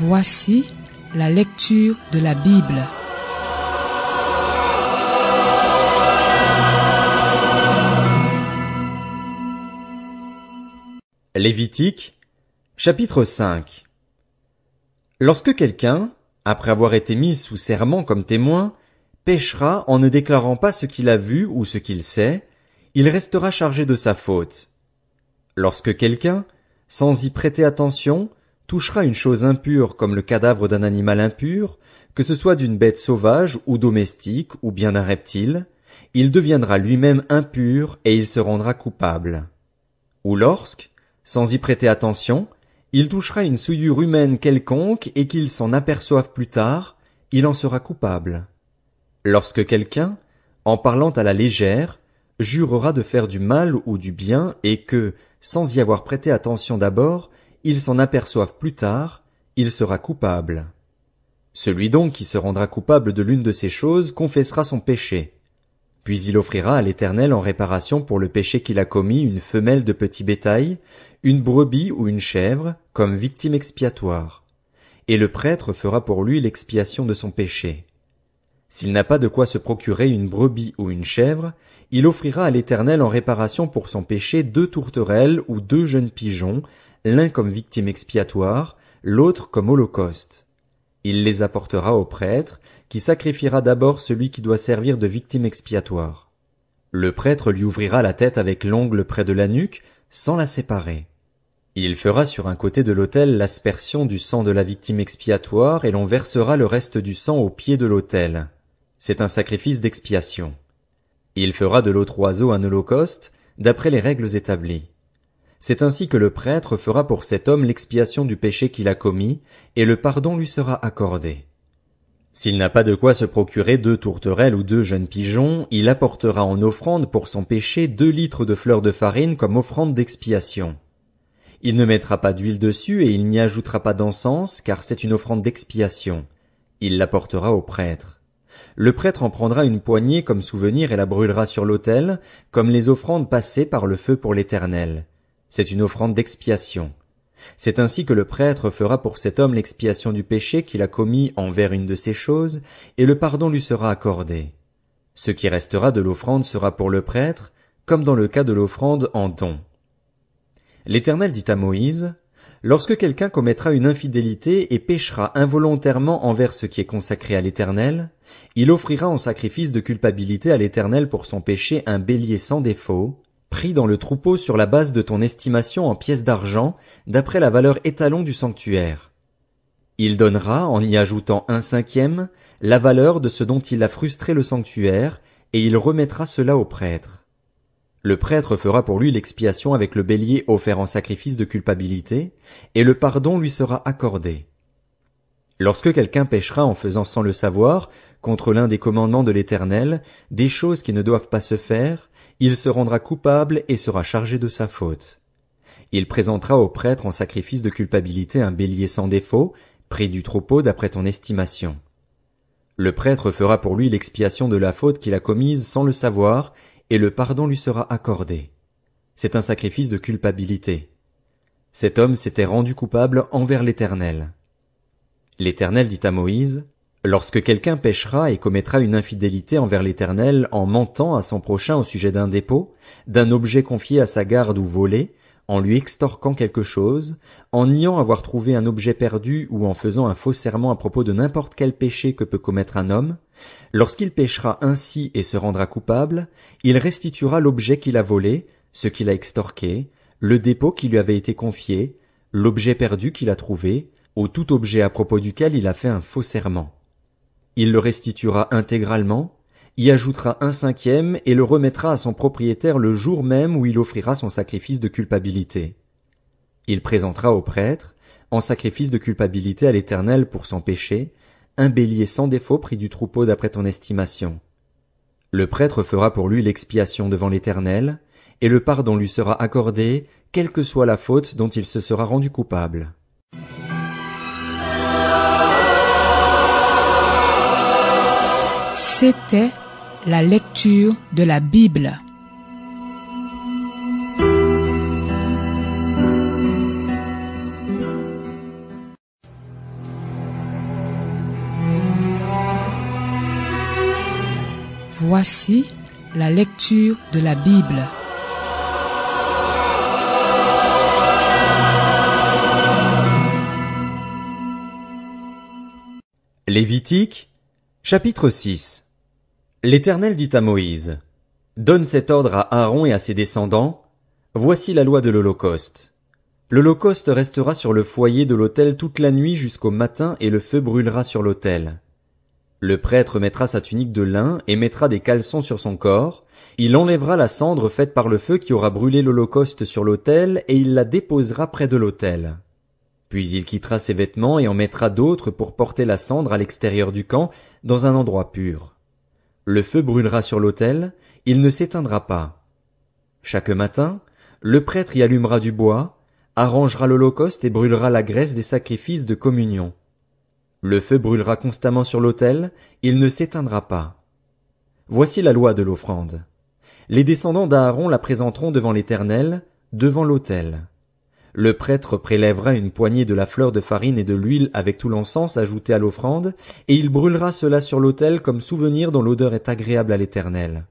Voici la lecture de la Bible. Lévitique, chapitre 5. Lorsque quelqu'un, après avoir été mis sous serment comme témoin, péchera en ne déclarant pas ce qu'il a vu ou ce qu'il sait, il restera chargé de sa faute. Lorsque quelqu'un, sans y prêter attention, touchera une chose impure comme le cadavre d'un animal impur, que ce soit d'une bête sauvage ou domestique ou bien d'un reptile, il deviendra lui-même impur et il se rendra coupable. Ou lorsque, sans y prêter attention, il touchera une souillure humaine quelconque et qu'il s'en aperçoive plus tard, il en sera coupable. Lorsque quelqu'un, en parlant à la légère, jurera de faire du mal ou du bien et que, sans y avoir prêté attention d'abord, il s'en aperçoive plus tard, il sera coupable. Celui donc qui se rendra coupable de l'une de ces choses confessera son péché. Puis il offrira à l'Éternel en réparation pour le péché qu'il a commis une femelle de petit bétail, une brebis ou une chèvre, comme victime expiatoire. Et le prêtre fera pour lui l'expiation de son péché. S'il n'a pas de quoi se procurer une brebis ou une chèvre, il offrira à l'Éternel en réparation pour son péché 2 tourterelles ou 2 jeunes pigeons, l'un comme victime expiatoire, l'autre comme holocauste. Il les apportera au prêtre, qui sacrifiera d'abord celui qui doit servir de victime expiatoire. Le prêtre lui ouvrira la tête avec l'ongle près de la nuque, sans la séparer. Il fera sur un côté de l'autel l'aspersion du sang de la victime expiatoire et l'on versera le reste du sang au pied de l'autel. C'est un sacrifice d'expiation. Il fera de l'autre oiseau un holocauste, d'après les règles établies. C'est ainsi que le prêtre fera pour cet homme l'expiation du péché qu'il a commis, et le pardon lui sera accordé. S'il n'a pas de quoi se procurer 2 tourterelles ou 2 jeunes pigeons, il apportera en offrande pour son péché 2 litres de fleur de farine comme offrande d'expiation. Il ne mettra pas d'huile dessus et il n'y ajoutera pas d'encens, car c'est une offrande d'expiation. Il l'apportera au prêtre. Le prêtre en prendra une poignée comme souvenir et la brûlera sur l'autel, comme les offrandes passées par le feu pour l'Éternel. C'est une offrande d'expiation. C'est ainsi que le prêtre fera pour cet homme l'expiation du péché qu'il a commis envers une de ces choses, et le pardon lui sera accordé. Ce qui restera de l'offrande sera pour le prêtre, comme dans le cas de l'offrande en don. L'Éternel dit à Moïse, « Lorsque quelqu'un commettra une infidélité et péchera involontairement envers ce qui est consacré à l'Éternel, il offrira en sacrifice de culpabilité à l'Éternel pour son péché un bélier sans défaut, pris dans le troupeau sur la base de ton estimation en pièces d'argent, d'après la valeur étalon du sanctuaire. Il donnera, en y ajoutant 1/5, la valeur de ce dont il a frustré le sanctuaire, et il remettra cela au prêtre. Le prêtre fera pour lui l'expiation avec le bélier offert en sacrifice de culpabilité, et le pardon lui sera accordé. Lorsque quelqu'un péchera en faisant sans le savoir, contre l'un des commandements de l'Éternel, des choses qui ne doivent pas se faire, il se rendra coupable et sera chargé de sa faute. Il présentera au prêtre en sacrifice de culpabilité un bélier sans défaut, pris du troupeau d'après ton estimation. Le prêtre fera pour lui l'expiation de la faute qu'il a commise sans le savoir, et le pardon lui sera accordé. C'est un sacrifice de culpabilité. Cet homme s'était rendu coupable envers l'Éternel. L'Éternel dit à Moïse, « Lorsque quelqu'un péchera et commettra une infidélité envers l'Éternel en mentant à son prochain au sujet d'un dépôt, d'un objet confié à sa garde ou volé, en lui extorquant quelque chose, en niant avoir trouvé un objet perdu ou en faisant un faux serment à propos de n'importe quel péché que peut commettre un homme, lorsqu'il péchera ainsi et se rendra coupable, il restituera l'objet qu'il a volé, ce qu'il a extorqué, le dépôt qui lui avait été confié, l'objet perdu qu'il a trouvé, ou tout objet à propos duquel il a fait un faux serment. Il le restituera intégralement, y ajoutera 1/5 et le remettra à son propriétaire le jour même où il offrira son sacrifice de culpabilité. Il présentera au prêtre, en sacrifice de culpabilité à l'Éternel pour son péché, un bélier sans défaut pris du troupeau d'après ton estimation. Le prêtre fera pour lui l'expiation devant l'Éternel, et le pardon lui sera accordé, quelle que soit la faute dont il se sera rendu coupable. C'était la lecture de la Bible. Voici la lecture de la Bible. Lévitique, chapitre 6. L'Éternel dit à Moïse: Donne cet ordre à Aaron et à ses descendants. Voici la loi de l'Holocauste. L'Holocauste restera sur le foyer de l'autel toute la nuit jusqu'au matin et le feu brûlera sur l'autel. Le prêtre mettra sa tunique de lin et mettra des caleçons sur son corps. Il enlèvera la cendre faite par le feu qui aura brûlé l'Holocauste sur l'autel et il la déposera près de l'autel. Puis il quittera ses vêtements et en mettra d'autres pour porter la cendre à l'extérieur du camp, dans un endroit pur. Le feu brûlera sur l'autel, il ne s'éteindra pas. Chaque matin, le prêtre y allumera du bois, arrangera l'Holocauste et brûlera la graisse des sacrifices de communion. Le feu brûlera constamment sur l'autel, il ne s'éteindra pas. Voici la loi de l'offrande. Les descendants d'Aaron la présenteront devant l'Éternel, devant l'autel. Le prêtre prélèvera une poignée de la fleur de farine et de l'huile avec tout l'encens ajouté à l'offrande, et il brûlera cela sur l'autel comme souvenir dont l'odeur est agréable à l'Éternel.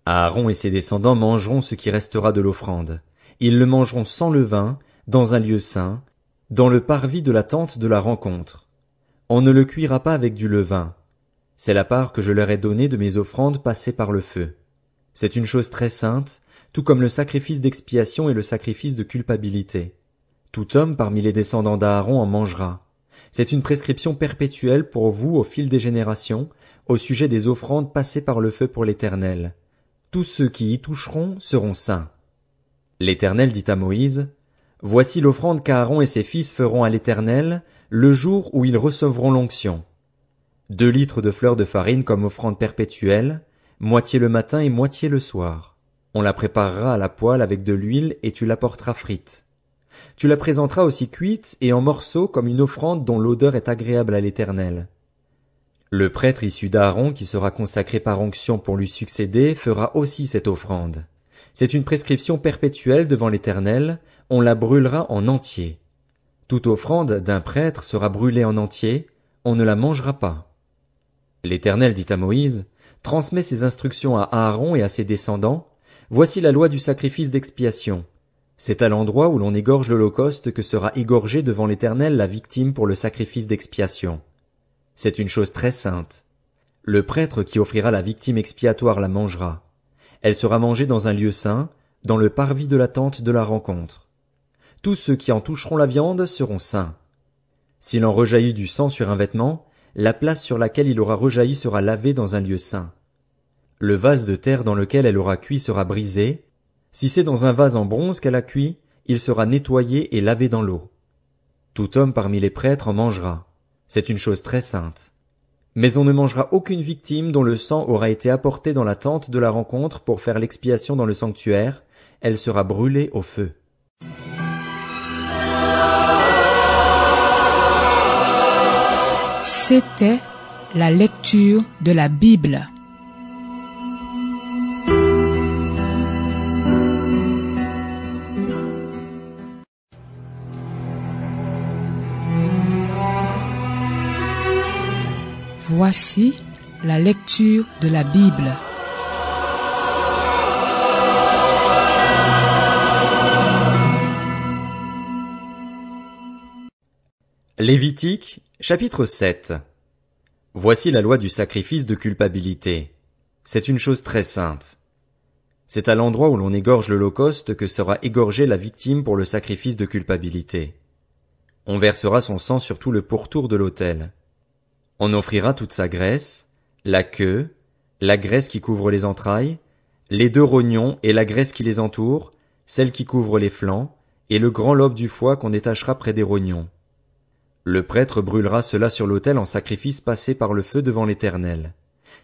Aaron et ses descendants mangeront ce qui restera de l'offrande. Ils le mangeront sans levain, dans un lieu saint, dans le parvis de la tente de la rencontre. On ne le cuira pas avec du levain. C'est la part que je leur ai donnée de mes offrandes passées par le feu. C'est une chose très sainte, tout comme le sacrifice d'expiation et le sacrifice de culpabilité. Tout homme parmi les descendants d'Aaron en mangera. C'est une prescription perpétuelle pour vous au fil des générations, au sujet des offrandes passées par le feu pour l'Éternel. Tous ceux qui y toucheront seront saints. L'Éternel dit à Moïse: Voici l'offrande qu'Aaron et ses fils feront à l'Éternel, le jour où ils recevront l'onction. 2 litres de fleur de farine comme offrande perpétuelle, moitié le matin et moitié le soir. On la préparera à la poêle avec de l'huile et tu l'apporteras frite. Tu la présenteras aussi cuite et en morceaux comme une offrande dont l'odeur est agréable à l'Éternel. Le prêtre issu d'Aaron qui sera consacré par onction pour lui succéder fera aussi cette offrande. C'est une prescription perpétuelle devant l'Éternel, on la brûlera en entier. Toute offrande d'un prêtre sera brûlée en entier, on ne la mangera pas. L'Éternel dit à Moïse: Transmets ces instructions à Aaron et à ses descendants. Voici la loi du sacrifice d'expiation. C'est à l'endroit où l'on égorge l'Holocauste que sera égorgée devant l'Éternel la victime pour le sacrifice d'expiation. C'est une chose très sainte. Le prêtre qui offrira la victime expiatoire la mangera. Elle sera mangée dans un lieu saint, dans le parvis de la tente de la rencontre. Tous ceux qui en toucheront la viande seront saints. S'il en rejaillit du sang sur un vêtement, la place sur laquelle il aura rejailli sera lavée dans un lieu saint. Le vase de terre dans lequel elle aura cuit sera brisé. Si c'est dans un vase en bronze qu'elle a cuit, il sera nettoyé et lavé dans l'eau. Tout homme parmi les prêtres en mangera. C'est une chose très sainte. Mais on ne mangera aucune victime dont le sang aura été apporté dans la tente de la rencontre pour faire l'expiation dans le sanctuaire. Elle sera brûlée au feu. C'était la lecture de la Bible. Voici la lecture de la Bible. Lévitique, chapitre 7. Voici la loi du sacrifice de culpabilité. C'est une chose très sainte. C'est à l'endroit où l'on égorge l'Holocauste que sera égorgée la victime pour le sacrifice de culpabilité. On versera son sang sur tout le pourtour de l'autel. On offrira toute sa graisse, la queue, la graisse qui couvre les entrailles, les 2 rognons et la graisse qui les entoure, celle qui couvre les flancs, et le grand lobe du foie qu'on détachera près des rognons. Le prêtre brûlera cela sur l'autel en sacrifice passé par le feu devant l'Éternel.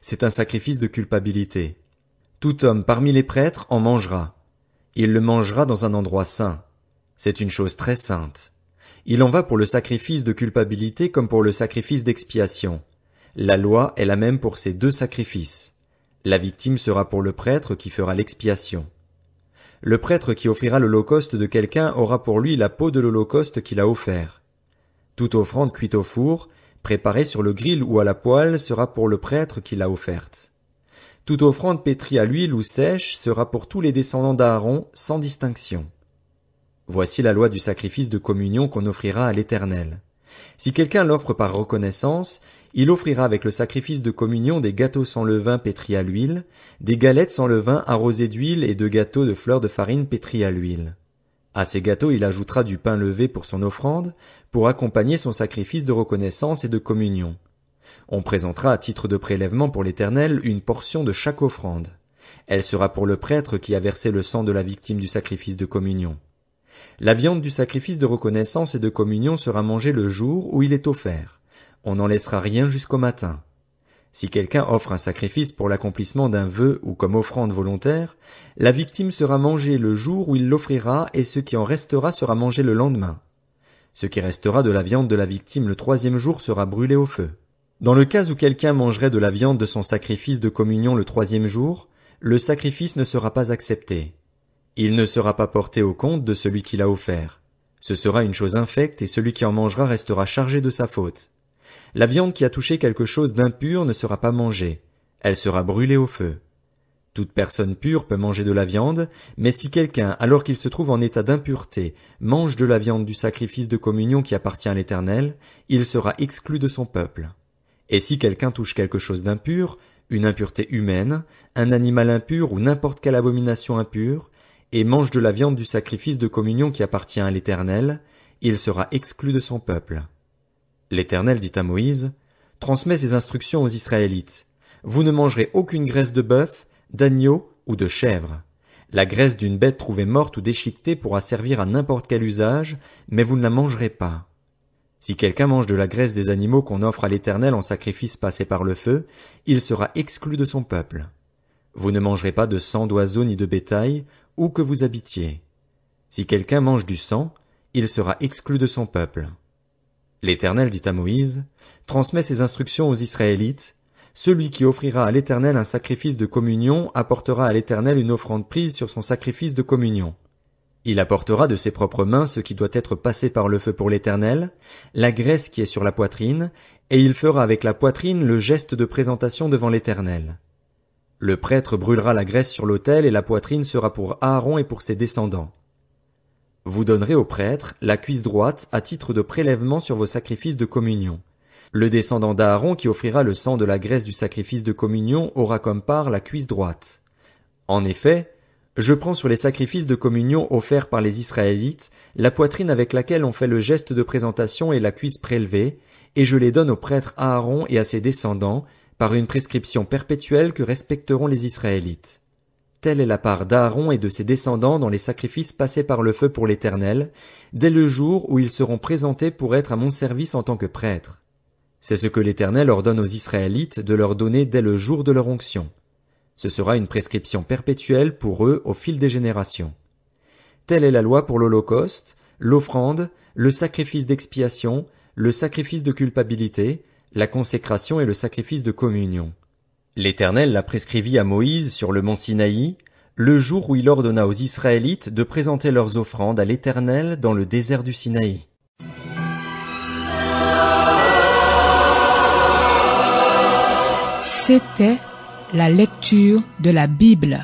C'est un sacrifice de culpabilité. Tout homme parmi les prêtres en mangera. Il le mangera dans un endroit saint. C'est une chose très sainte. Il en va pour le sacrifice de culpabilité comme pour le sacrifice d'expiation. La loi est la même pour ces 2 sacrifices. La victime sera pour le prêtre qui fera l'expiation. Le prêtre qui offrira l'holocauste de quelqu'un aura pour lui la peau de l'holocauste qu'il a offert. Toute offrande cuite au four, préparée sur le grill ou à la poêle, sera pour le prêtre qui l'a offerte. Toute offrande pétrie à l'huile ou sèche sera pour tous les descendants d'Aaron, sans distinction. Voici la loi du sacrifice de communion qu'on offrira à l'Éternel. Si quelqu'un l'offre par reconnaissance, il offrira avec le sacrifice de communion des gâteaux sans levain pétris à l'huile, des galettes sans levain arrosées d'huile et 2 gâteaux de fleur de farine pétris à l'huile. À ces gâteaux il ajoutera du pain levé pour son offrande, pour accompagner son sacrifice de reconnaissance et de communion. On présentera à titre de prélèvement pour l'Éternel une portion de chaque offrande. Elle sera pour le prêtre qui a versé le sang de la victime du sacrifice de communion. La viande du sacrifice de reconnaissance et de communion sera mangée le jour où il est offert. On n'en laissera rien jusqu'au matin. Si quelqu'un offre un sacrifice pour l'accomplissement d'un vœu ou comme offrande volontaire, la victime sera mangée le jour où il l'offrira et ce qui en restera sera mangé le lendemain. Ce qui restera de la viande de la victime le 3e jour sera brûlé au feu. Dans le cas où quelqu'un mangerait de la viande de son sacrifice de communion le 3e jour, le sacrifice ne sera pas accepté. Il ne sera pas porté au compte de celui qui l'a offert. Ce sera une chose infecte et celui qui en mangera restera chargé de sa faute. La viande qui a touché quelque chose d'impur ne sera pas mangée. Elle sera brûlée au feu. Toute personne pure peut manger de la viande, mais si quelqu'un, alors qu'il se trouve en état d'impureté, mange de la viande du sacrifice de communion qui appartient à l'Éternel, il sera exclu de son peuple. Et si quelqu'un touche quelque chose d'impur, une impureté humaine, un animal impur ou n'importe quelle abomination impure, et mange de la viande du sacrifice de communion qui appartient à l'Éternel, il sera exclu de son peuple. L'Éternel dit à Moïse, « Transmets ces instructions aux Israélites. Vous ne mangerez aucune graisse de bœuf, d'agneau ou de chèvre. La graisse d'une bête trouvée morte ou déchiquetée pourra servir à n'importe quel usage, mais vous ne la mangerez pas. Si quelqu'un mange de la graisse des animaux qu'on offre à l'Éternel en sacrifice passé par le feu, il sera exclu de son peuple. Vous ne mangerez pas de sang d'oiseau ni de bétail, où que vous habitiez. Si quelqu'un mange du sang, il sera exclu de son peuple. » L'Éternel dit à Moïse, « Transmets ces instructions aux Israélites. Celui qui offrira à l'Éternel un sacrifice de communion apportera à l'Éternel une offrande prise sur son sacrifice de communion. Il apportera de ses propres mains ce qui doit être passé par le feu pour l'Éternel, la graisse qui est sur la poitrine, et il fera avec la poitrine le geste de présentation devant l'Éternel. Le prêtre brûlera la graisse sur l'autel et la poitrine sera pour Aaron et pour ses descendants. Vous donnerez au prêtre la cuisse droite à titre de prélèvement sur vos sacrifices de communion. Le descendant d'Aaron qui offrira le sang de la graisse du sacrifice de communion aura comme part la cuisse droite. En effet, je prends sur les sacrifices de communion offerts par les Israélites la poitrine avec laquelle on fait le geste de présentation et la cuisse prélevée, et je les donne au prêtre Aaron et à ses descendants, par une prescription perpétuelle que respecteront les Israélites. Telle est la part d'Aaron et de ses descendants dans les sacrifices passés par le feu pour l'Éternel, dès le jour où ils seront présentés pour être à mon service en tant que prêtres. C'est ce que l'Éternel ordonne aux Israélites de leur donner dès le jour de leur onction. Ce sera une prescription perpétuelle pour eux au fil des générations. Telle est la loi pour l'Holocauste, l'offrande, le sacrifice d'expiation, le sacrifice de culpabilité, la consécration et le sacrifice de communion. L'Éternel l'a prescrivit à Moïse sur le mont Sinaï, le jour où il ordonna aux Israélites de présenter leurs offrandes à l'Éternel dans le désert du Sinaï. C'était la lecture de la Bible.